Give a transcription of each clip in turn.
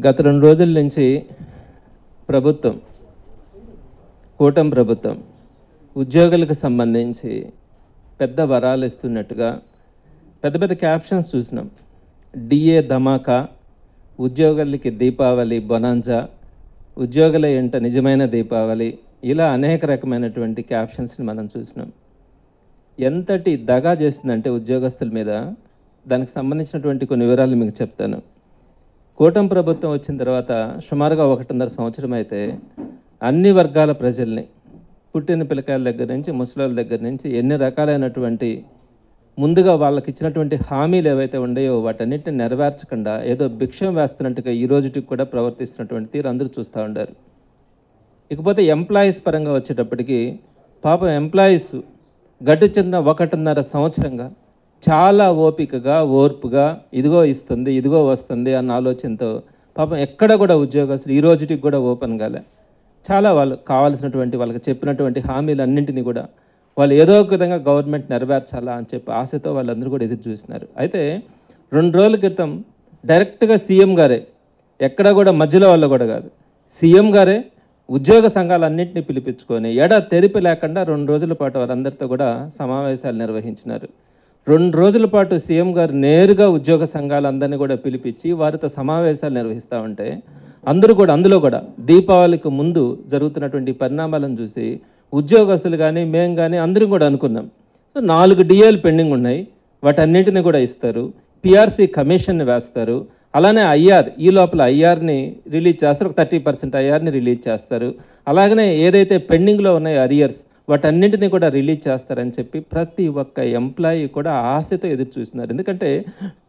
గత 2 రోజుల నుంచి ప్రభుత్వం, కూటమి ప్రభుత్వం ఉద్యోగులకు సంబంధించి పెద్ద వరాలు ఇస్తున్నట్టుగా పెద్ద పెద్ద క్యాప్షన్స్ చూసినాం. డిఏ ధమాకా, ఉద్యోగులకి దీపావళి బొనాంజా, ఉద్యోగుల ఎంట నిజమైన దీపావళి, ఇలా అనేక రకమైనటువంటి క్యాప్షన్స్ని మనం చూసినాం. ఎంతటి దగా చేస్తుందంటే ఉద్యోగస్తుల మీద, దానికి సంబంధించినటువంటి కొన్ని వివరాలు మీకు చెప్తాను. కూటమి ప్రభుత్వం వచ్చిన తర్వాత సుమారుగా 1.5 సంవత్సరం అయితే అన్ని వర్గాల ప్రజల్ని, పుట్టిన పిల్లకాయల దగ్గర నుంచి ముసలాళ్ళ దగ్గర నుంచి ఎన్ని రకాలైనటువంటి ముందుగా వాళ్ళకి ఇచ్చినటువంటి హామీలు ఏవైతే ఉన్నాయో వాటన్నిటిని నెరవేర్చకుండా ఏదో భిక్షం వేస్తున్నట్టుగా ఈ రోజుకి కూడా ప్రవర్తిస్తున్నటువంటి తీరు అందరూ చూస్తూ ఉండారు. ఇకపోతే ఎంప్లాయీస్ పరంగా వచ్చేటప్పటికి పాపం ఎంప్లాయీస్ గడిచిన 1.5 సంవత్సరంగా చాలా ఓపికగా, ఓర్పుగా ఇదిగో ఇస్తుంది, ఇదిగో వస్తుంది అన్న ఆలోచనతో పాపం ఎక్కడ కూడా ఉద్యోగస్తులు ఈ రోజుకి కూడా ఓపెన్ కాలే. చాలా వాళ్ళు కావాల్సినటువంటి వాళ్ళకి చెప్పినటువంటి హామీలన్నింటినీ కూడా వాళ్ళు ఏదో ఒక విధంగా గవర్నమెంట్ నెరవేర్చాలా అని చెప్పి ఆశతో వాళ్ళందరూ కూడా ఎదురు చూస్తున్నారు. అయితే 2 రోజుల క్రితం డైరెక్ట్గా సీఎం గారే, ఎక్కడ కూడా మధ్యలో వాళ్ళు కూడా కాదు, సీఎం గారే ఉద్యోగ సంఘాలన్నింటినీ పిలిపించుకొని తెరిపి లేకుండా 2 రోజుల పాటు వారందరితో కూడా సమావేశాలు నిర్వహించినారు. 2 రోజుల పాటు సీఎం గారు నేరుగా ఉద్యోగ సంఘాలందరినీ కూడా పిలిపించి వారితో సమావేశాలు నిర్వహిస్తూ ఉంటే అందులో కూడా దీపావళికి ముందు జరుగుతున్నటువంటి పరిణామాలను చూసి ఉద్యోగస్తులు కానీ మేము కానీ అందరం కూడా అనుకున్నాం, సో 4 డిఏలు పెండింగ్ ఉన్నాయి, వాటన్నింటినీ కూడా ఇస్తారు, పిఆర్సీ కమిషన్ని వేస్తారు, అలానే ఐఆర్ ఈ లోపల ఐఆర్ని రిలీజ్ చేస్తారు, 30% ఐఆర్ని రిలీజ్ చేస్తారు, అలాగనే ఏదైతే పెండింగ్లో ఉన్నాయో అరియర్స్ వాటన్నింటినీ కూడా రిలీజ్ చేస్తారని చెప్పి ప్రతి ఒక్క ఎంప్లాయీ కూడా ఆశతో ఎదురు చూస్తున్నారు. ఎందుకంటే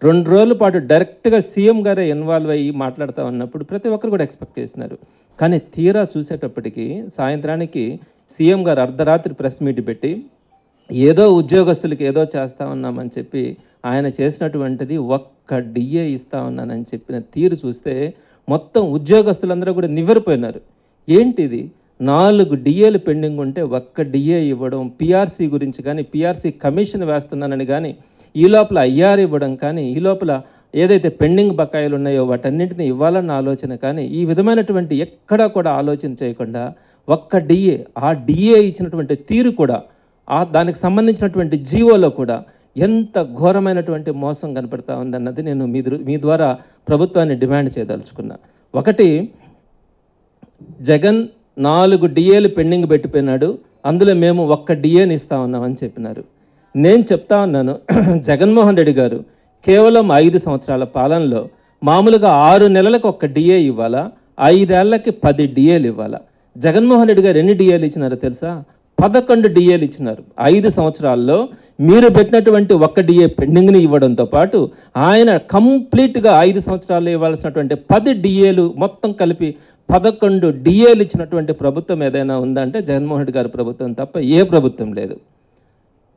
2 రోజుల పాటు డైరెక్ట్గా సీఎం గారే ఇన్వాల్వ్ అయ్యి మాట్లాడుతూ ఉన్నప్పుడు ప్రతి ఒక్కరు కూడా ఎక్స్పెక్ట్ చేస్తున్నారు. కానీ తీరా చూసేటప్పటికి సాయంత్రానికి సీఎం గారు అర్ధరాత్రి ప్రెస్ మీట్ పెట్టి ఏదో ఉద్యోగస్తులకి ఏదో చేస్తూ ఉన్నామని చెప్పి ఆయన చేసినటువంటిది ఒక్క డిఏ ఇస్తూ ఉన్నానని చెప్పిన తీరు చూస్తే మొత్తం ఉద్యోగస్తులందరూ కూడా నివ్వెరపోయినారు. ఏంటిది, 4 డిఏలు పెండింగ్ ఉంటే ఒక్క డిఏ ఇవ్వడం, పిఆర్సీ గురించి కానీ పిఆర్సీ కమిషన్ వేస్తున్నానని కానీ ఈ లోపల ఐఆర్ ఇవ్వడం కానీ ఈ లోపల ఏదైతే పెండింగ్ బకాయిలు ఉన్నాయో వాటన్నింటినీ ఇవ్వాలన్న ఆలోచన కానీ ఈ విధమైనటువంటి ఎక్కడా కూడా ఆలోచన చేయకుండా ఒక్క డిఏ, ఆ డిఏ ఇచ్చినటువంటి తీరు కూడా దానికి సంబంధించినటువంటి జీవోలో కూడా ఎంత ఘోరమైనటువంటి మోసం కనపడతా ఉందన్నది నేను మీ ద్వారా ప్రభుత్వాన్ని డిమాండ్ చేయదలుచుకున్నా. ఒకటి, జగన్ 4 డిఏలు పెండింగ్ పెట్టిపోయినాడు, అందులో మేము ఒక్క డిఏని ఇస్తా ఉన్నామని చెప్పినారు. నేను చెప్తా ఉన్నాను, జగన్మోహన్ రెడ్డి గారు కేవలం 5 సంవత్సరాల పాలనలో మామూలుగా 6 నెలలకు 1 డిఏ ఇవ్వాలా, 5 ఏళ్లకి 10 డిఏలు ఇవ్వాలా. జగన్మోహన్ రెడ్డి గారు ఎన్ని డిఏలు ఇచ్చినారో తెలుసా? 11 డిఏలు ఇచ్చినారు. 5 సంవత్సరాల్లో మీరు పెట్టినటువంటి 1 డిఏ పెండింగ్ని ఇవ్వడంతో పాటు ఆయన కంప్లీట్గా 5 సంవత్సరాల్లో ఇవ్వాల్సినటువంటి 10 డిఏలు మొత్తం కలిపి 11 డిఏలు ఇచ్చినటువంటి ప్రభుత్వం ఏదైనా ఉందంటే జగన్మోహన్ రెడ్డి గారి ప్రభుత్వం తప్ప ఏ ప్రభుత్వం లేదు.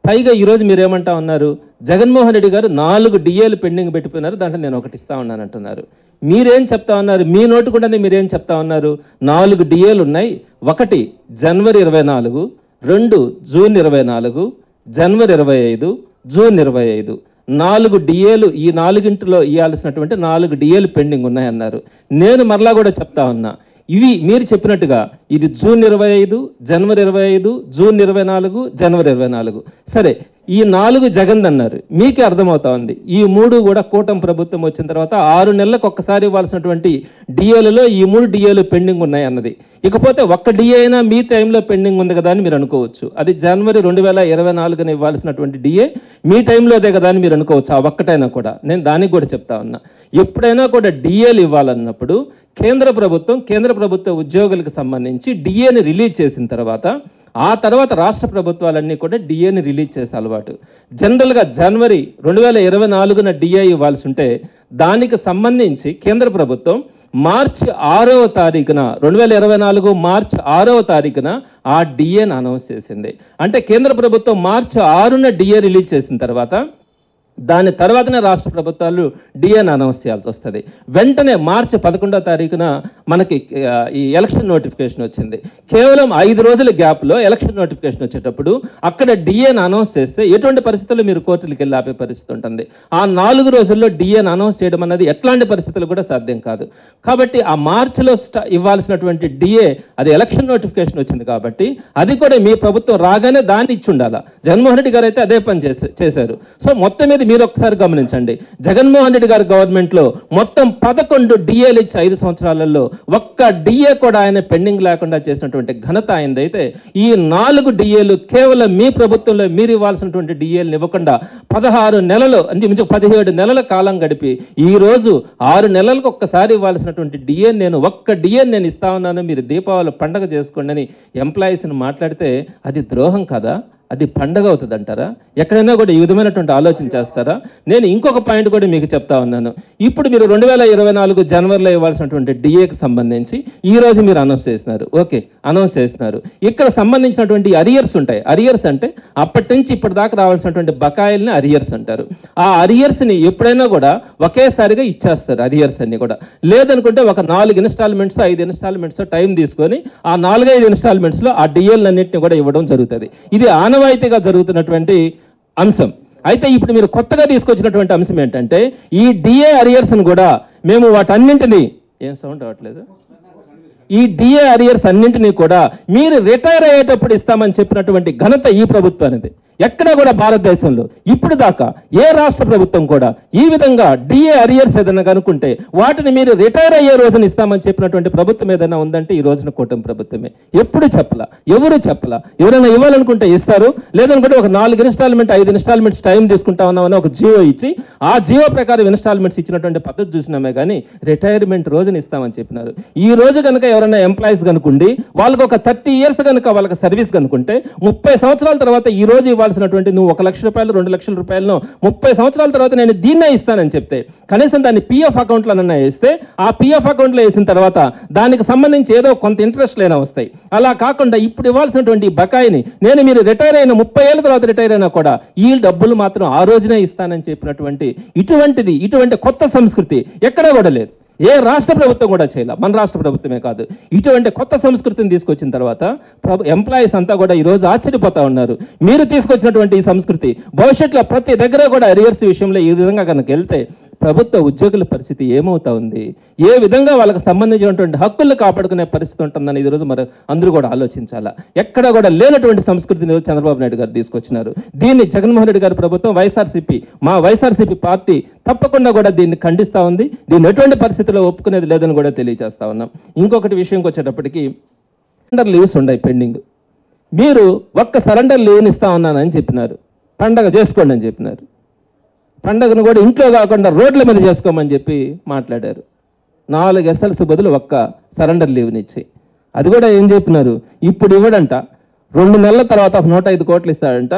పైగా ఈరోజు మీరేమంటా ఉన్నారు, జగన్మోహన్ రెడ్డి గారు 4 డిఏలు పెండింగ్ పెట్టిపోయినారు, దాంట్లో నేను 1 ఇస్తా ఉన్నాను అంటున్నారు. మీరేం చెప్తా ఉన్నారు, మీ నోటు కూడా మీరేం చెప్తా ఉన్నారు, 4 డిఏలు ఉన్నాయి, 1 జనవరి 24, 2 జూన్ 24, జనవరి 25, జూన్ 25, 4 డిఏలు, ఈ 4గింటిలో ఇవ్వాల్సినటువంటి 4 డిఏలు పెండింగ్ ఉన్నాయన్నారు. నేను మరలా కూడా చెప్తా ఉన్నా, ఇవి మీరు చెప్పినట్టుగా ఇది జూన్ 25, జనవరి 25, జూన్ 24, జనవరి 24. సరే, ఈ 4 జగన్ అన్నారు, మీకే అర్థమవుతా ఉంది. ఈ 3 కూడా కూటమి ప్రభుత్వం వచ్చిన తర్వాత 6 నెలలకు ఒక్కసారి ఇవ్వాల్సినటువంటి డిఏలలో ఈ 3 డిఏలు పెండింగ్ ఉన్నాయి అన్నది. ఇకపోతే 1 డిఏ అయినా మీ టైంలో పెండింగ్ ఉంది కదా అని మీరు అనుకోవచ్చు. అది జనవరి 2024న ఇవ్వాల్సినటువంటి డిఏ మీ టైంలోదే కదా అని మీరు అనుకోవచ్చు. ఆ ఒక్కటైనా కూడా నేను దానికి కూడా చెప్తా ఉన్నా, ఎప్పుడైనా కూడా డిఏలు ఇవ్వాలన్నప్పుడు కేంద్ర ప్రభుత్వ ఉద్యోగులకు సంబంధించి డిఏని రిలీజ్ చేసిన తర్వాత ఆ తర్వాత రాష్ట్ర ప్రభుత్వాలన్నీ కూడా డిఏని రిలీజ్ చేసే అలవాటు. జనరల్గా జనవరి 2024న డిఏ ఇవ్వాల్సి ఉంటే దానికి సంబంధించి కేంద్ర ప్రభుత్వం మార్చి 6వ తారీఖున 2024 మార్చి 6వ తారీఖున ఆ డిఏని అనౌన్స్ చేసింది. అంటే కేంద్ర ప్రభుత్వం మార్చి 6న డిఏ రిలీజ్ చేసిన తర్వాత దాని తర్వాతనే రాష్ట్ర ప్రభుత్వాలు డిఏని అనౌన్స్ చేయాల్సి వస్తుంది. వెంటనే మార్చి 11వ తారీఖున మనకి ఈ ఎలక్షన్ నోటిఫికేషన్ వచ్చింది. కేవలం 5 రోజుల గ్యాప్లో ఎలక్షన్ నోటిఫికేషన్ వచ్చేటప్పుడు అక్కడ డిఏని అనౌన్స్ చేస్తే ఎటువంటి పరిస్థితుల్లో మీరు కోర్టులకు వెళ్ళి ఆపే పరిస్థితి ఉంటుంది. ఆ 4 రోజుల్లో డిఏని అనౌన్స్ చేయడం అన్నది ఎట్లాంటి పరిస్థితులు కూడా సాధ్యం కాదు. కాబట్టి ఆ మార్చిలో ఇవ్వాల్సినటువంటి డిఏ అది ఎలక్షన్ నోటిఫికేషన్ వచ్చింది కాబట్టి అది కూడా మీ ప్రభుత్వం రాగానే దాన్ని ఇచ్చి ఉండాలా. జగన్మోహన్ రెడ్డి గారు అయితే అదే పని చేశారు. సో మొత్తం మీద మీరు ఒకసారి గమనించండి, జగన్మోహన్ రెడ్డి గారి గవర్నమెంట్లో మొత్తం 11 డిఏలు ఇచ్చి 5 సంవత్సరాలలో ఒక్క డిఏ కూడా ఆయన పెండింగ్ లేకుండా చేసినటువంటి ఘనత ఆయనదైతే, ఈ 4 డిఏలు కేవలం మీ ప్రభుత్వంలో మీరు ఇవ్వాల్సినటువంటి డిఏలు ఇవ్వకుండా 16 నెలలు అంటే 17 నెలల కాలం గడిపి ఈ రోజు 6 నెలలకు ఒక్కసారి ఇవ్వాల్సినటువంటి డిఏ ఒక్క డిఏ నేను ఇస్తా ఉన్నాను, మీరు దీపావళి పండగ చేసుకోండి అని ఎంప్లాయీస్ని మాట్లాడితే అది ద్రోహం కదా, అది పండగ అవుతుంది అంటారా? ఎక్కడైనా కూడా ఈ విధమైనటువంటి ఆలోచన చేస్తారా? నేను ఇంకొక పాయింట్ కూడా మీకు చెప్తా ఉన్నాను. ఇప్పుడు మీరు 2024 జనవరిలో ఇవ్వాల్సినటువంటి డిఏకి సంబంధించి ఈ రోజు మీరు అనౌన్స్ చేసినారు. ఓకే, అనౌన్స్ చేసినారు. ఇక్కడ సంబంధించినటువంటి అరియర్స్ ఉంటాయి. అరియర్స్ అంటే అప్పటి నుంచి ఇప్పటిదాకా రావాల్సినటువంటి బకాయిల్ని అరియర్స్ అంటారు. ఆ అరియర్స్ని ఎప్పుడైనా కూడా ఒకేసారిగా ఇచ్చేస్తారు. అరియర్స్ అన్ని కూడా లేదనుకుంటే ఒక 4 ఇన్స్టాల్మెంట్స్ 5 ఇన్స్టాల్మెంట్స్ టైం తీసుకొని ఆ 4-5 ఇన్స్టాల్మెంట్స్లో ఆ డిఏలన్నింటినీ కూడా ఇవ్వడం జరుగుతుంది. ఇది ఆనవాయితీగా జరుగుతున్నటువంటి అంశం. అయితే ఇప్పుడు మీరు కొత్తగా తీసుకొచ్చినటువంటి అంశం ఏంటంటే ఈ డిఏ అరియర్స్ను కూడా మేము వాటన్నింటినీ ఏం సౌండ్ అవ్వట్లేదు, ఈ డిఏ అరియర్స్ అన్నింటినీ కూడా మీరు రిటైర్ అయ్యేటప్పుడు ఇస్తామని చెప్పినటువంటి ఘనత ఈ ప్రభుత్వానిది. ఎక్కడా కూడా భారతదేశంలో ఇప్పుడు దాకా ఏ రాష్ట్ర ప్రభుత్వం కూడా ఈ విధంగా డిఏ అరియర్స్ ఏదైనా కనుక్కుంటే వాటిని మీరు రిటైర్ అయ్యే రోజున ఇస్తామని చెప్పినటువంటి ప్రభుత్వం ఏదైనా ఉందంటే ఈ రోజున కూటమి ప్రభుత్వమే. ఎప్పుడు చెప్పలా, ఎవరు చెప్పలా. ఎవరైనా ఇవ్వాలనుకుంటే ఇస్తారు, లేదనుకుంటే ఒక 4 ఇన్స్టాల్మెంట్ 5 ఇన్స్టాల్మెంట్స్ టైం తీసుకుంటా ఉన్నామని ఒక జియో ఇచ్చి ఆ జియో ప్రకారం ఇన్స్టాల్మెంట్స్ ఇచ్చినటువంటి పద్ధతి చూసినామే కానీ రిటైర్మెంట్ రోజున ఇస్తామని చెప్పినారు. ఈ రోజు కనుక ఎవరైనా ఎంప్లాయీస్ కనుక్కుండి వాళ్ళకి ఒక 30 ఇయర్స్ కనుక వాళ్ళకి సర్వీస్ కనుక్కుంటే 30 సంవత్సరాల తర్వాత ఈ రోజు ఇవ్వాల్సినటువంటి నువ్వు 1 లక్ష రూపాయలు 2 లక్షల రూపాయలను 30 సంవత్సరాల తర్వాత నేను దీన్నే ఇస్తానని చెప్తే కనీసం దాన్ని పిఎఫ్ అకౌంట్లోనన్నా వేస్తే ఆ పిఎఫ్ అకౌంట్లో వేసిన తర్వాత దానికి సంబంధించి ఏదో కొంత ఇంట్రెస్ట్ లేనా వస్తాయి. అలా కాకుండా ఇప్పుడు ఇవ్వాల్సినటువంటి బకాయిని మీరు రిటైర్ అయిన 30 ఏళ్ళ తర్వాత రిటైర్ అయినా కూడా ఈ డబ్బులు మాత్రం ఆ రోజునే ఇస్తానని చెప్పినటువంటి ఇటువంటి కొత్త సంస్కృతి ఎక్కడా కూడా లేదు. ఏ రాష్ట్ర ప్రభుత్వం కూడా చేయాలి, మన రాష్ట్ర ప్రభుత్వమే కాదు. ఇటువంటి కొత్త సంస్కృతిని తీసుకొచ్చిన తర్వాత ఎంప్లాయీస్ అంతా కూడా ఈరోజు ఆశ్చర్యపోతా ఉన్నారు. మీరు తీసుకొచ్చినటువంటి ఈ సంస్కృతి భవిష్యత్తులో ప్రతి దగ్గర కూడా అరియర్స్ విషయంలో ఈ విధంగా కనుక వెళ్తే ప్రభుత్వ ఉద్యోగుల పరిస్థితి ఏమవుతా ఉంది, ఏ విధంగా వాళ్ళకి సంబంధించినటువంటి హక్కులు కాపాడుకునే పరిస్థితి ఉంటుందని ఈరోజు మరి అందరూ కూడా ఆలోచించాలా. ఎక్కడ కూడా లేనటువంటి సంస్కృతిని చంద్రబాబు నాయుడు గారు తీసుకొచ్చినారు. దీన్ని జగన్మోహన్ రెడ్డి గారి ప్రభుత్వం మా వైఎస్ఆర్సీపీ పార్టీ తప్పకుండా కూడా దీన్ని ఖండిస్తూ ఉంది. దీన్ని ఎటువంటి పరిస్థితుల్లో ఒప్పుకునేది లేదని కూడా తెలియజేస్తా ఉన్నాం. ఇంకొకటి విషయంకి వచ్చేటప్పటికి సరెండర్ లీవ్స్ ఉన్నాయి పెండింగ్. మీరు ఒక్క సరెండర్ లీవ్ని ఇస్తా ఉన్నానని చెప్పినారు, పండగ చేసుకోండి అని చెప్పినారు. పండగను కూడా ఇంట్లో కాకుండా రోడ్ల మీద చేసుకోమని చెప్పి మాట్లాడారు. 4 ఎస్ఎల్స్ బదులు ఒక్క సరెండర్ లీవ్ని ఇచ్చి అది కూడా ఏం చెప్పినారు, ఇప్పుడు ఇవ్వడంట, 2 నెలల తర్వాత 105 కోట్లు ఇస్తాడంట,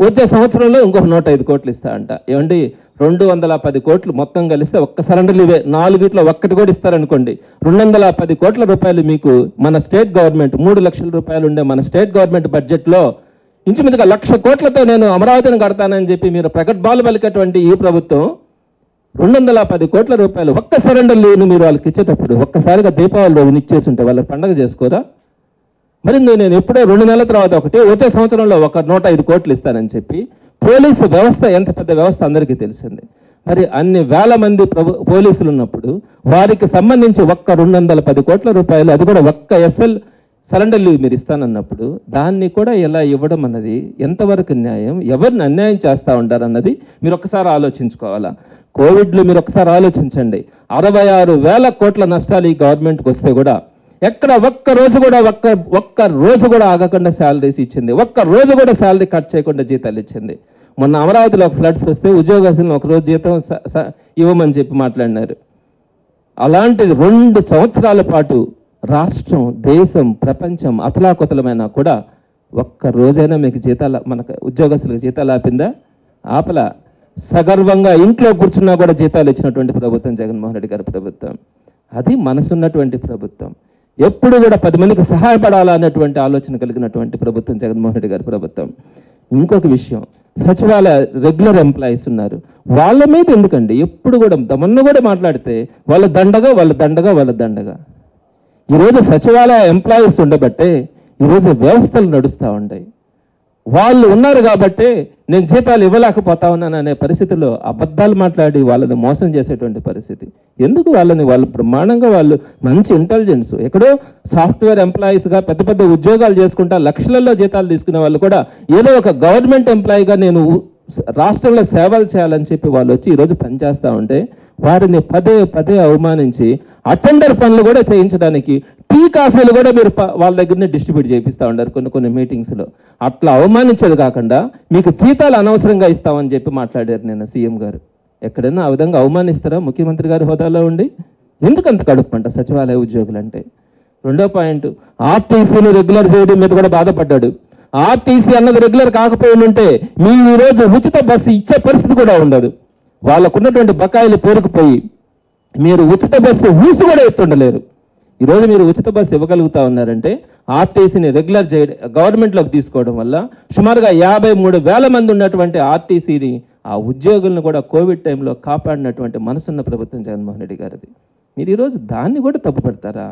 వచ్చే సంవత్సరంలో ఇంకొక 105 కోట్లు ఇస్తాడంట. ఏమండి 210 కోట్లు మొత్తం కలిస్తే ఒక్క సరెండర్ లీవే 4 ఒక్కటి కూడా ఇస్తారనుకోండి, 210 కోట్ల రూపాయలు మీకు మన స్టేట్ గవర్నమెంట్ 3 లక్షల రూపాయలు ఉండే మన స్టేట్ గవర్నమెంట్ బడ్జెట్లో ఇంచుమించుగా 1,00,000 కోట్లతో నేను అమరావతిని కడతానని చెప్పి మీరు ప్రకటనలు పలికేటువంటి ఈ ప్రభుత్వం 210 కోట్ల రూపాయలు ఒక్క సరెండర్ లీవ్ను మీరు వాళ్ళకి ఇచ్చేటప్పుడు ఒక్కసారిగా దీపావళి రోజున ఇచ్చేసి ఉంటే వాళ్ళకి పండగ చేసుకోరా? మరి నేను ఎప్పుడో 2 నెలల తర్వాత ఒకటి, వచ్చే సంవత్సరంలో ఒక 105 కోట్లు ఇస్తానని చెప్పి పోలీసు వ్యవస్థ ఎంత పెద్ద వ్యవస్థ అందరికీ తెలిసింది. మరి అన్ని వేల మంది పోలీసులు ఉన్నప్పుడు వారికి సంబంధించి ఒక్క 210 కోట్ల రూపాయలు, అది కూడా ఒక్క ఎస్ఎల్ సరెండర్ లీవ్ మీరు ఇస్తానన్నప్పుడు దాన్ని కూడా ఎలా ఇవ్వడం అన్నది ఎంతవరకు న్యాయం, ఎవరిని అన్యాయం చేస్తూ ఉంటారన్నది మీరు ఒక్కసారి ఆలోచించుకోవాలా. కోవిడ్లో మీరు ఒకసారి ఆలోచించండి, 66,000 కోట్ల నష్టాలు ఈ గవర్నమెంట్కి వస్తే కూడా ఎక్కడ ఒక్క రోజు కూడా ఆగకుండా శాలరీస్ ఇచ్చింది, ఒక్క రోజు కూడా శాలరీ కట్ చేయకుండా జీతాలు ఇచ్చింది. మొన్న అమరావతిలో ఫ్లడ్స్ వస్తే ఉద్యోగస్తులను ఒకరోజు జీతం ఇవ్వమని చెప్పి మాట్లాడినారు. అలాంటిది 2 సంవత్సరాల పాటు రాష్ట్రం, దేశం, ప్రపంచం అతలాకుతలమైనా కూడా ఒక్క రోజైనా మీకు జీతాలు, మనకు ఉద్యోగస్తులకు జీతాలు ఆపిందా? ఆపలా. సగర్వంగా ఇంట్లో కూర్చున్నా కూడా జీతాలు ఇచ్చినటువంటి ప్రభుత్వం జగన్మోహన్ రెడ్డి గారి ప్రభుత్వం. అది మనసున్నటువంటి ప్రభుత్వం. ఎప్పుడు కూడా 10 మందికి సహాయపడాలన్నటువంటి ఆలోచన కలిగినటువంటి ప్రభుత్వం జగన్మోహన్ రెడ్డి గారి ప్రభుత్వం. ఇంకొక విషయం, సచివాలయ రెగ్యులర్ ఎంప్లాయీస్ ఉన్నారు. వాళ్ళ మీద ఎందుకండి ఎప్పుడు కూడా మొన్న కూడా మాట్లాడితే వాళ్ళ దండగా. ఈరోజు సచివాలయ ఎంప్లాయీస్ ఉండబట్టే ఈరోజు వ్యవస్థలు నడుస్తూ ఉంటాయి. వాళ్ళు ఉన్నారు కాబట్టి నేను జీతాలు ఇవ్వలేకపోతా ఉన్నాను అనే పరిస్థితిలో అబద్ధాలు మాట్లాడి వాళ్ళని మోసం చేసేటువంటి పరిస్థితి. ఎందుకు వాళ్ళు బ్రహ్మాండంగా వాళ్ళు మంచి ఇంటెలిజెన్స్, ఎక్కడో సాఫ్ట్వేర్ ఎంప్లాయీస్గా పెద్ద పెద్ద ఉద్యోగాలు చేసుకుంటా లక్షలలో జీతాలు తీసుకునే వాళ్ళు కూడా ఏదో ఒక గవర్నమెంట్ ఎంప్లాయీగా నేను రాష్ట్రంలో సేవలు చేయాలని చెప్పి వాళ్ళు వచ్చి ఈరోజు పనిచేస్తూ ఉంటే వారిని పదే అవమానించి అటెండర్ పనులు కూడా చేయించడానికి టీ కాఫీలు కూడా మీరు వాళ్ళ దగ్గరనే డిస్ట్రిబ్యూట్ చేయిస్తూ ఉంటారు కొన్ని మీటింగ్స్లో. అట్లా అవమానించేది కాకుండా మీకు జీతాలు అనవసరంగా ఇస్తామని చెప్పి మాట్లాడారు నిన్న సీఎం గారు. ఎక్కడైనా ఆ విధంగా అవమానిస్తారా ముఖ్యమంత్రి గారి హోదాలో ఉండి? ఎందుకంత కడుపుంట సచివాలయ ఉద్యోగులు అంటే? రెండో పాయింట్, ఆర్టీసీని రెగ్యులర్ చేయడం మీద కూడా బాధపడ్డాడు. ఆర్టీసీ అన్నది రెగ్యులర్ కాకపోయి ఉంటే మీరు ఈరోజు ఉచిత బస్సు ఇచ్చే పరిస్థితి కూడా ఉండదు. వాళ్ళకున్నటువంటి బకాయిలు పేరుకుపోయి మీరు ఉచిత బస్సు ఊసి కూడా ఎత్తుండలేరు. ఈరోజు మీరు ఉచిత బస్సు ఇవ్వగలుగుతా ఉన్నారంటే ఆర్టీసీని రెగ్యులర్ గవర్నమెంట్లోకి తీసుకోవడం వల్ల సుమారుగా 53,000 మంది ఉన్నటువంటి ఆర్టీసీని ఆ ఉద్యోగులను కూడా కోవిడ్ టైంలో కాపాడినటువంటి మనసున్న ప్రభుత్వం జగన్మోహన్ రెడ్డి గారిది. మీరు ఈరోజు దాన్ని కూడా తప్పు పెడతారా?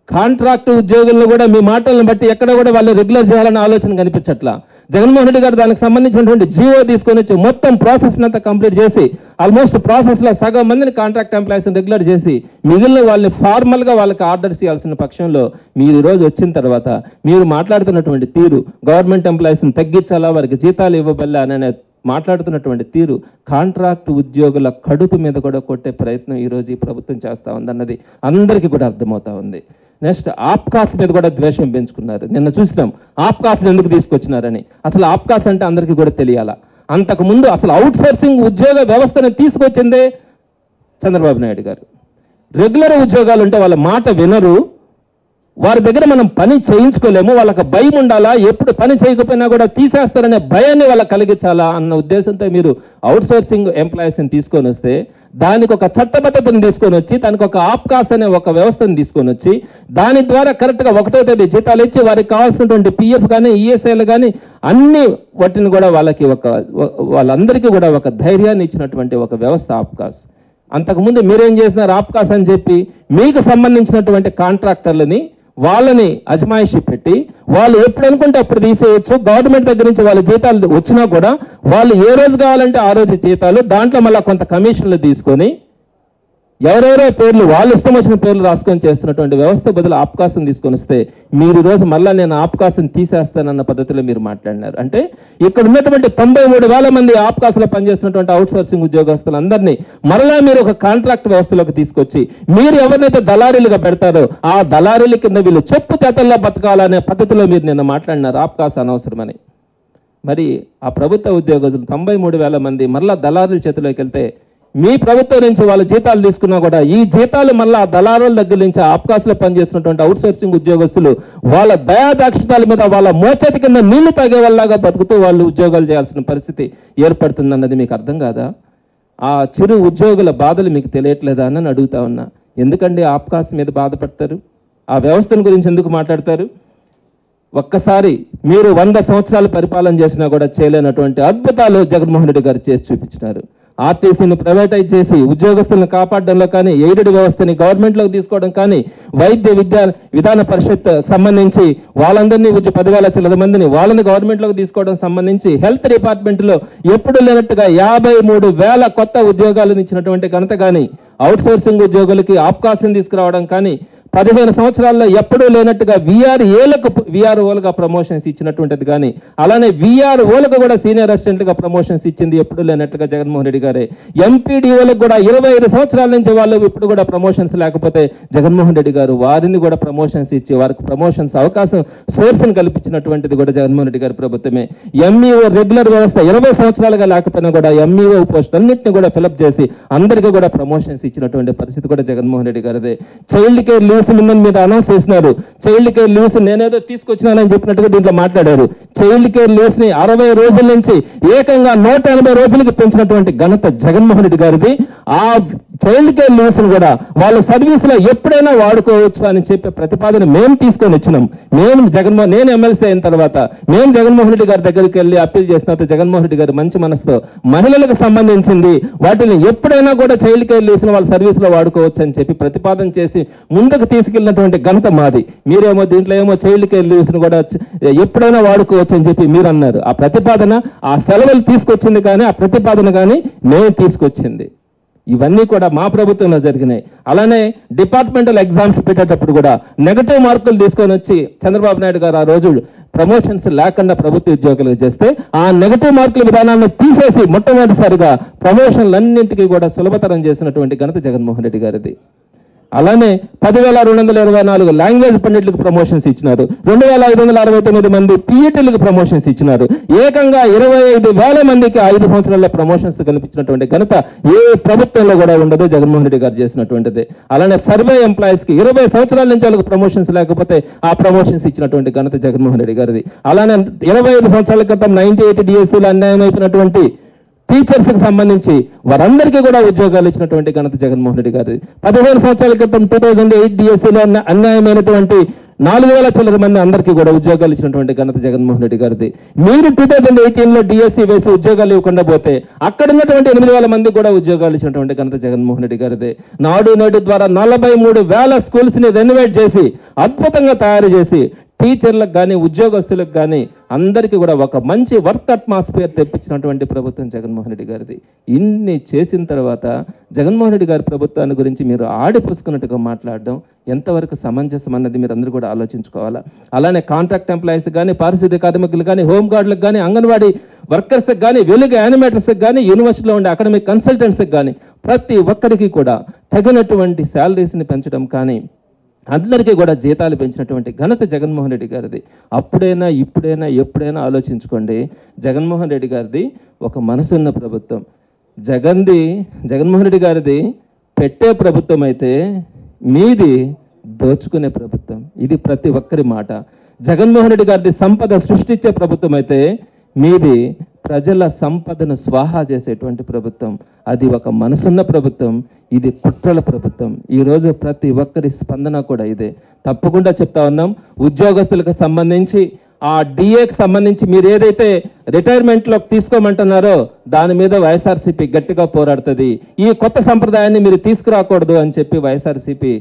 కాంట్రాక్ట్ ఉద్యోగులను కూడా మీ మాటలను బట్టి ఎక్కడ కూడా వాళ్ళు రెగ్యులర్ చేయాలన్న ఆలోచన కనిపించట్లా. జగన్మోహన్ రెడ్డి గారు దానికి సంబంధించినటువంటి జీవో తీసుకొని వచ్చి మొత్తం ప్రాసెస్ అంతా కంప్లీట్ చేసి ఆల్మోస్ట్ ప్రాసెస్లో సగం మందిని కాంట్రాక్ట్ ఎంప్లాయీస్ని రెగ్యులర్ చేసి మిగిలిన వాళ్ళని ఫార్మల్గా వాళ్ళకి ఆర్డర్స్ ఇవ్వాల్సిన పక్షంలో మీరు ఈరోజు వచ్చిన తర్వాత మీరు మాట్లాడుతున్నటువంటి తీరు గవర్నమెంట్ ఎంప్లాయీస్ని తగ్గించాలా, వారికి జీతాలు ఇవ్వబల్లా అనే మాట్లాడుతున్నటువంటి తీరు కాంట్రాక్ట్ ఉద్యోగుల కడుపు మీద కూడా కొట్టే ప్రయత్నం ఈరోజు ఈ ప్రభుత్వం చేస్తూ ఉందన్నది అందరికీ కూడా అర్థమవుతా ఉంది. నెక్స్ట్ ఆప్కాస్ మీద కూడా ద్వేషం పెంచుకున్నారు. నిన్న చూసినాం ఆప్కాస్ ఎందుకు తీసుకొచ్చినారని. అసలు ఆప్కాస్ అంటే అందరికీ కూడా తెలియాలా. అంతకుముందు అసలు అవుట్ సోర్సింగ్ ఉద్యోగ వ్యవస్థను తీసుకొచ్చిందే చంద్రబాబు నాయుడు గారు. రెగ్యులర్ ఉద్యోగాలు ఉంటే వాళ్ళ మాట వినరు, వారి దగ్గర మనం పని చేయించుకోలేము, వాళ్ళకి భయం ఉండాలా, ఎప్పుడు పని చేయకపోయినా కూడా తీసేస్తారనే భయాన్ని వాళ్ళకి కలిగించాలా అన్న ఉద్దేశంతో మీరు అవుట్ సోర్సింగ్ ఎంప్లాయీస్ని తీసుకొని వస్తే దానికి ఒక చట్టబద్ధతను తీసుకొని వచ్చి దానికి ఒక ఆప్కాస్ అనే ఒక వ్యవస్థను తీసుకొని వచ్చి దాని ద్వారా కరెక్ట్గా 1వ తేదీ జీతాలు ఇచ్చి వారికి కావాల్సినటువంటి పిఎఫ్ కానీ ఈఎస్ఐలు కానీ అన్ని వాటిని కూడా వాళ్ళందరికీ కూడా ఒక ధైర్యాన్ని ఇచ్చినటువంటి ఒక వ్యవస్థ ఆప్కాస్. అంతకుముందు మీరేం చేసినారు? ఆప్కాస్ అని చెప్పి మీకు సంబంధించినటువంటి కాంట్రాక్టర్లని వాళ్ళని అజమాయిషి పెట్టి వాళ్ళు ఎప్పుడు అనుకుంటే అప్పుడు తీసేయచ్చు. గవర్నమెంట్ దగ్గర నుంచి వాళ్ళ జీతాలు వచ్చినా కూడా వాళ్ళు ఏ రోజు కావాలంటే ఆ రోజు జీతాలు, దాంట్లో మళ్ళీ కొంత కమిషన్లు తీసుకొని ఎవరెవరో పేర్లు వాళ్ళు ఇష్టం వచ్చిన పేర్లు రాసుకొని చేస్తున్నటువంటి వ్యవస్థ బదులు ఆప్కాసం తీసుకొని వస్తే మీరు ఈరోజు మళ్ళీ నేను ఆప్కాసం తీసేస్తానన్న పద్ధతిలో మీరు మాట్లాడినారు. అంటే ఇక్కడ ఉన్నటువంటి 93,000 మంది ఆప్కాసలో పనిచేస్తున్నటువంటి అవుట్ సోర్సింగ్ ఉద్యోగస్తులందరినీ మరలా మీరు ఒక కాంట్రాక్ట్ వ్యవస్థలోకి తీసుకొచ్చి మీరు ఎవరినైతే దళారీలుగా పెడతారో ఆ దళారీల కింద వీళ్ళు చెప్పు చేతల్లో బతకాలనే పద్ధతిలో మీరు నిన్న మాట్లాడినారు ఆప్కాస అనవసరమని. మరి ఆ ప్రభుత్వ ఉద్యోగస్తులు 93,000 మంది మరలా దళారీల చేతిలోకి వెళ్తే మీ ప్రభుత్వం నుంచి వాళ్ళ జీతాలు తీసుకున్నా కూడా ఈ జీతాలు మళ్ళా దళారుల దగ్గర నుంచి ఆప్కాస్లో పనిచేస్తున్నటువంటి అవుట్ సోర్సింగ్ ఉద్యోగస్తులు వాళ్ళ దయాదాక్షిణాల మీద వాళ్ళ మోచేతి కింద నీళ్లు తాగే వాళ్ళలాగా బతుకుతూ వాళ్ళు ఉద్యోగాలు చేయాల్సిన పరిస్థితి ఏర్పడుతుందన్నది మీకు అర్థం కాదా? ఆ చిరు ఉద్యోగుల బాధలు మీకు తెలియట్లేదా అని అడుగుతా ఉన్నా. ఎందుకండి ఆప్కాస్ మీద బాధపడతారు? ఆ వ్యవస్థను గురించి ఎందుకు మాట్లాడతారు? ఒక్కసారి మీరు 100 సంవత్సరాలు పరిపాలన చేసినా కూడా చేయలేనటువంటి అద్భుతాలు జగన్మోహన్ రెడ్డి గారు చేసి చూపించినారు. ఆర్టీసీని ప్రైవేటైజ్ చేసి ఉద్యోగస్తులను కాపాడడంలో కానీ, ఎయిడెడ్ వ్యవస్థని గవర్నమెంట్లోకి తీసుకోవడం కానీ, వైద్య విధాన పరిషత్ సంబంధించి వాళ్ళందరినీ 10,000 చిల్లర మందిని వాళ్ళని గవర్నమెంట్లోకి తీసుకోవడం సంబంధించి హెల్త్ డిపార్ట్మెంట్లో ఎప్పుడు లేనట్టుగా 53,000 కొత్త ఉద్యోగాలను ఇచ్చినటువంటి ఘనత కానీ, అవుట్ సోర్సింగ్ ఉద్యోగులకి ఆప్కాసం తీసుకురావడం కానీ, 15 సంవత్సరాల్లో ఎప్పుడూ లేనట్టుగా విఆర్ఓలుగా ప్రమోషన్స్ ఇచ్చినటువంటిది కానీ, అలానే విఆర్ఓలకు కూడా సీనియర్ అసిస్టెంట్గా ప్రమోషన్స్ ఇచ్చింది ఎప్పుడు లేనట్టుగా జగన్మోహన్ రెడ్డి గారే. ఎంపీడీఓలకు కూడా 25 సంవత్సరాల నుంచి వాళ్ళు ఇప్పుడు కూడా ప్రమోషన్స్ లేకపోతే జగన్మోహన్ రెడ్డి గారు వారిని కూడా ప్రమోషన్స్ ఇచ్చి వారికి ప్రమోషన్స్ అవకాశం సోర్స్ని కల్పించినటువంటిది కూడా జగన్మోహన్ రెడ్డి గారి ప్రభుత్వమే. ఎంఈఓ రెగ్యులర్ వ్యవస్థ 20 సంవత్సరాలుగా లేకపోయినా కూడా ఎంఈఓ పోస్ట్ అన్నింటినీ కూడా ఫిలప్ చేసి అందరికీ కూడా ప్రమోషన్స్ ఇచ్చినటువంటి పరిస్థితి కూడా జగన్మోహన్ రెడ్డి గారిదే. చైల్డ్ కేర్ లీవ్స్ మీద అనౌన్స్ చేసినారు. చైల్డ్ కేర్ లీవ్స్ నేనేదో తీసుకొచ్చినానని చెప్పినట్టుగా దీంట్లో మాట్లాడారు. చైల్డ్ కేర్ లీవ్స్ ని 60 రోజుల నుంచి ఏకంగా 180 రోజులకి పెంచినటువంటి ఘనత జగన్మోహన్ రెడ్డి గారిది. ఆ చైల్డ్ కేర్ లీవ్స్ కూడా వాళ్ళ సర్వీస్లో ఎప్పుడైనా వాడుకోవచ్చు అని చెప్పే ప్రతిపాదన మేము తీసుకొని వచ్చినాం. నేను ఎమ్మెల్సీ అయిన తర్వాత మేము జగన్మోహన్ రెడ్డి గారి దగ్గరికి వెళ్ళి అప్పీల్ చేసినప్పుడు జగన్మోహన్ రెడ్డి గారు మంచి మనసుతో మహిళలకు సంబంధించింది వాటిని ఎప్పుడైనా కూడా చైల్డ్ కేర్ లీవ్స్ వాళ్ళ సర్వీస్లో వాడుకోవచ్చు అని చెప్పి ప్రతిపాదన చేసి ముందుకు తీసుకెళ్ళినటువంటి ఘనత మాది. మీరేమో దీంట్లో ఏమో చైల్డ్ కేర్ లీవ్స్ కూడా ఎప్పుడైనా వాడుకోవచ్చు అని చెప్పి మీరు అన్నారు. ఆ ప్రతిపాదన, ఆ సెలవులు తీసుకొచ్చింది కానీ ఆ ప్రతిపాదన కానీ మేము తీసుకొచ్చింది. ఇవన్నీ కూడా మా ప్రభుత్వంలో జరిగినాయి. అలానే డిపార్ట్మెంటల్ ఎగ్జామ్స్ పెట్టేటప్పుడు కూడా నెగటివ్ మార్కులు తీసుకొని వచ్చి చంద్రబాబు నాయుడు గారు ఆ రోజు ప్రమోషన్స్ లేకుండా ప్రభుత్వ ఉద్యోగులకు చేస్తే ఆ నెగటివ్ మార్కుల విధానాన్ని తీసేసి మొట్టమొదటిసారిగా ప్రమోషన్లన్నింటికీ కూడా సులభతరం చేసినటువంటి ఘనత జగన్మోహన్ రెడ్డి గారిది. అలానే 10,224 లాంగ్వేజ్ పండిట్లకు ప్రమోషన్స్ ఇచ్చినారు. 2,569 మంది పీఈటీలకు ప్రమోషన్స్ ఇచ్చినారు. ఏకంగా 25,000 మందికి 5 సంవత్సరాల్లో ప్రమోషన్స్ కల్పించినటువంటి ఘనత ఏ ప్రభుత్వంలో కూడా ఉండదు, జగన్మోహన్ రెడ్డి గారు చేసినటువంటిది. అలానే సర్వే ఎంప్లాయీస్ కి 20 సంవత్సరాల నుంచి వాళ్ళకి ప్రమోషన్స్ లేకపోతే ఆ ప్రమోషన్స్ ఇచ్చినటువంటి ఘనత జగన్మోహన్ రెడ్డి గారిది. అలానే 25 సంవత్సరాల క్రితం 98 డిఎస్సీలు అన్యాయం అయిపోయినటువంటి టీచర్స్కి సంబంధించి వారందరికీ కూడా ఉద్యోగాలు ఇచ్చినటువంటి ఘనత జగన్మోహన్ రెడ్డి గారిది. 15 సంవత్సరాల క్రితం 2008 డిఎస్సీలో అన్యాయమైనటువంటి 4,000 చిల్లర మంది అందరికీ కూడా ఉద్యోగాలు ఇచ్చినటువంటి ఘనత జగన్మోహన్ రెడ్డి గారిది. మీరు 2018లో డిఎస్సీ వేసి ఉద్యోగాలు ఇవ్వకుండా పోతే అక్కడ ఉన్నటువంటి 8,000 మంది కూడా ఉద్యోగాలు ఇచ్చినటువంటి ఘనత జగన్మోహన్ రెడ్డి గారిది. నాడు నేడు ద్వారా 43,000 స్కూల్స్ని రెనోవేట్ చేసి అద్భుతంగా తయారు చేసి టీచర్లకు కానీ ఉద్యోగస్తులకు కానీ అందరికీ కూడా ఒక మంచి వర్క్ అట్మాస్ఫియర్ తెప్పించినటువంటి ప్రభుత్వం జగన్మోహన్ రెడ్డి గారిది. ఇన్ని చేసిన తర్వాత జగన్మోహన్ రెడ్డి గారి ప్రభుత్వాన్ని గురించి మీరు ఆడిపుసుకున్నట్టుగా మాట్లాడడం ఎంతవరకు సమంజసం అన్నది మీరు అందరూ కూడా ఆలోచించుకోవాలా. అలానే కాంట్రాక్ట్ ఎంప్లాయీస్ కానీ, పారిశుద్ధ్య కార్మికులు కానీ, హోంగార్డులకు కానీ, అంగన్వాడీ వర్కర్స్కి కానీ, వెలుగు యానిమేటర్స్కి కానీ, యూనివర్సిటీలో ఉండే అకాడమిక్ కన్సల్టెంట్స్కి కానీ ప్రతి ఒక్కరికి కూడా తగినటువంటి శాలరీస్ని పెంచడం కానీ అందరికీ కూడా జీతాలు పెంచినటువంటి ఘనత జగన్మోహన్ రెడ్డి గారిది. అప్పుడైనా ఇప్పుడైనా ఎప్పుడైనా ఆలోచించుకోండి. జగన్మోహన్ రెడ్డి గారిది ఒక మనసున్న ప్రభుత్వం. జగన్మోహన్ రెడ్డి గారిది పెట్టే ప్రభుత్వం అయితే మీది దోచుకునే ప్రభుత్వం. ఇది ప్రతి ఒక్కరి మాట. జగన్మోహన్ రెడ్డి గారిది సంపద సృష్టించే ప్రభుత్వం అయితే మీది ప్రజల సంపదను స్వాహా చేసేటువంటి ప్రభుత్వం. అది ఒక మనసున్న ప్రభుత్వం. ఇది కుట్రల ప్రభుత్వం. ఈరోజు ప్రతి ఒక్కరి స్పందన కూడా ఇదే. తప్పకుండా చెప్తా ఉన్నాం. ఉద్యోగస్తులకు సంబంధించి ఆ డిఏకి సంబంధించి మీరు ఏదైతే రిటైర్మెంట్లోకి తీసుకోమంటున్నారో దాని మీద వైఎస్ఆర్సీపీ గట్టిగా పోరాడుతుంది. ఈ కొత్త సంప్రదాయాన్ని మీరు తీసుకురాకూడదు అని చెప్పి వైఎస్ఆర్సీపీ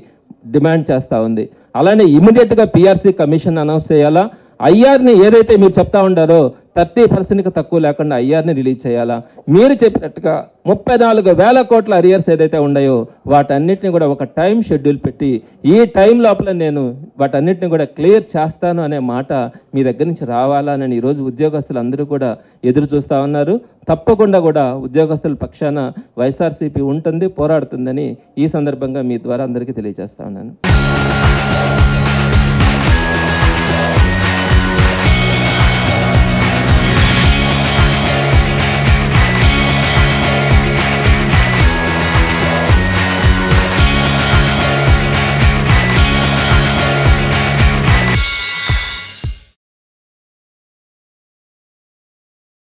డిమాండ్ చేస్తూ ఉంది. అలానే ఇమీడియట్గా పిఆర్సీ కమిషన్ అనౌన్స్ చేయాలా. ఐఆర్ని ఏదైతే మీరు చెప్తా ఉండారో 30%కి తక్కువ లేకుండా ఐఆర్ని రిలీజ్ చేయాలా. మీరు చెప్పినట్టుగా 34,000 కోట్ల అరియర్స్ ఏదైతే ఉన్నాయో వాటన్నిటిని కూడా ఒక టైం షెడ్యూల్ పెట్టి ఈ టైం లోపల నేను వాటన్నిటిని కూడా క్లియర్ చేస్తాను అనే మాట మీ దగ్గర నుంచి రావాలని ఈరోజు ఉద్యోగస్తులు అందరూ కూడా ఎదురు చూస్తూ ఉన్నారు. తప్పకుండా కూడా ఉద్యోగస్తుల పక్షాన వైఎస్ఆర్సీపీ ఉంటుంది, పోరాడుతుందని ఈ సందర్భంగా మీ ద్వారా అందరికీ తెలియజేస్తా ఉన్నాను.